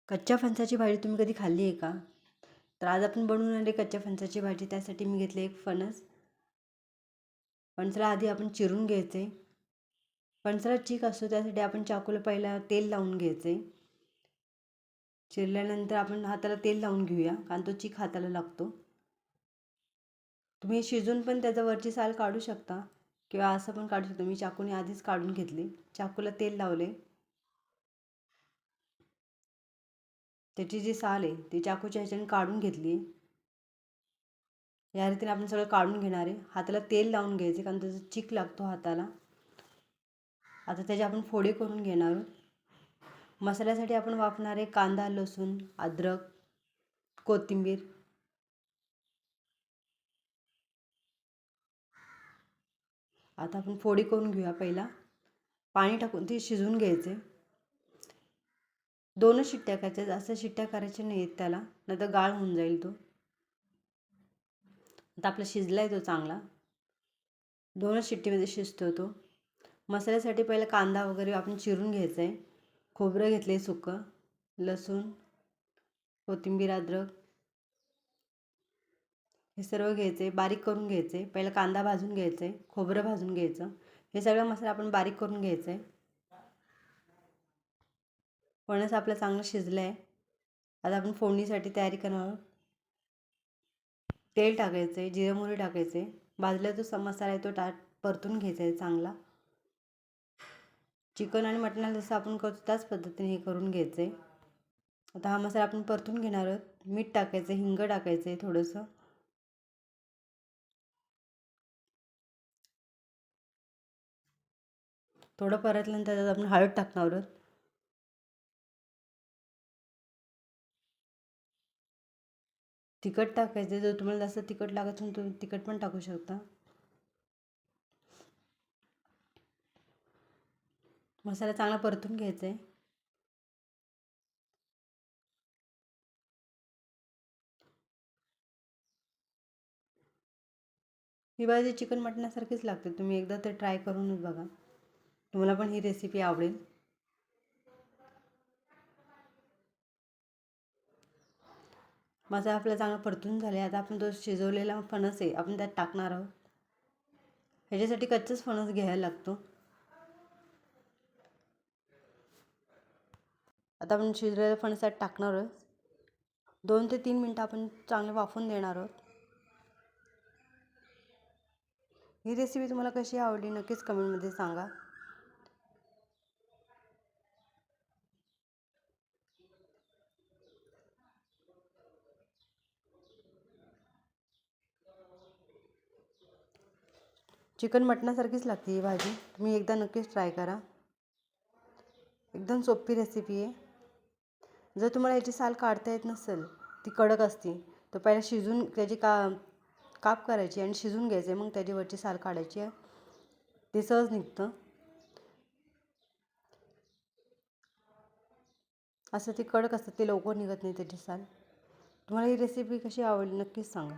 कच्च्या फणसाची भाजी तुम्ही कधी खाल्ली आहे का? तर आज आपण बनवणार आहे कच्च्या फणसाची भाजी. त्यासाठी मी घेतले एक फणस. फणसाला आधी आपण चिरून घ्यायचे. फणसाला चीक असतो त्यासाठी आपण चाकूला पहिला तेल लावून घ्यायचे. चिरल्यानंतर आपण हाताला तेल लावून घेऊया, कारण तो चीक हाताला लागतो. तुम्ही शिजून पण त्याचा वरची साल काढू शकता किंवा असं पण काढू शकता. मी चाकूने आधीच काढून घेतली. चाकूला तेल लावले. त्याची जी साल आहे ती चाकूच्या ह्याच्याने काढून घेतली. या रीतीने आपण सगळं काढून घेणार आहे. हाताला तेल लावून घ्यायचे, कारण त्याचा चीक लागतो हाताला. आता त्याची आपण फोडी करून घेणार आहोत. मसाल्यासाठी आपण वापरणार आहे कांदा, लसूण, अद्रक, कोथिंबीर. आता आपण फोडी करून घेऊया. पहिला पाणी टाकून ती शिजवून घ्यायचे. 2च शिट्ट्या करायच्या, जास्त शिट्ट्या करायच्या नाहीत त्याला, नाहीतर गाळ होऊन जाईल तो. आता आपला शिजला आहे तो चांगला. 2च शिट्टीमध्ये शिजतो तो. मसाल्यासाठी पहिला कांदा वगैरे आपण चिरून घ्यायचा आहे. खोबरं घेतले सुकं, लसूण, कोथिंबीर, अद्रक हे सर्व घ्यायचे, बारीक करून घ्यायचे. पहिला कांदा भाजून घ्यायचा आहे, खोबरं भाजून घ्यायचं. हे सगळं मसाला आपण बारीक करून घ्यायचा आहे. फणस आपला चांगला शिजला आहे. आता आपण फोडणीसाठी तयारी करणार आहोत. तेल टाकायचं आहे, जिरे मोहरी टाकायचे. भाजला जो मसाला आहे तो परतून घ्यायचा आहे चांगला. चिकन आणि मटणाला जसं आपण करतो त्याच पद्धतीने हे करून घ्यायचं आहे. आता हा मसाला आपण परतून घेणार आहोत. मीठ टाकायचं, हिंग टाकायचं आहे थोडंसं. थोडं परतल्यानंतर त्यात आपण हळद टाकणार आहोत. तिखट टाकायचं, जर तुम्हाला जास्त तिखट लागत असेल तुम्ही तिखट पण टाकू शकता. मसाला चांगला परतून घ्यायचा आहे. ही भाजी चिकन मटणासारखीच लागते. तुम्ही एकदा तर ट्राय करूनच बघा. तुम्हाला पण ही रेसिपी आवडेल. मसाला आपला चांगला परतून झाले. आता आपण तो शिजवलेला फणस आहे आपण त्यात टाकणार आहोत. ह्याच्यासाठी कच्चाच फणस घ्यायला लागतो. आता आपण शिजलेल्या फणस त्यात टाकणार आहोत. 2 ते 3 मिनटं आपण चांगलं वाफवून देणार आहोत. ही रेसिपी तुम्हाला कशी आवडली नक्कीच कमेंटमध्ये सांगा. चिकन मटणासारखीच लागते ही भाजी. तुम्ही एकदा नक्कीच ट्राय करा. एकदम सोपी रेसिपी आहे. जर तुम्हाला याची साल काढता येत नसेल, ती कडक असते, तर पहिला शिजून त्याची काप करायची आणि शिजून घ्यायचे, मग त्याच्यावरची साल काढायची आहे. ते सहज निघतं. असं ते कडक असतं, ते लवकर निघत नाही त्याची साल. तुम्हाला ही रेसिपी कशी आवडली नक्कीच सांगा.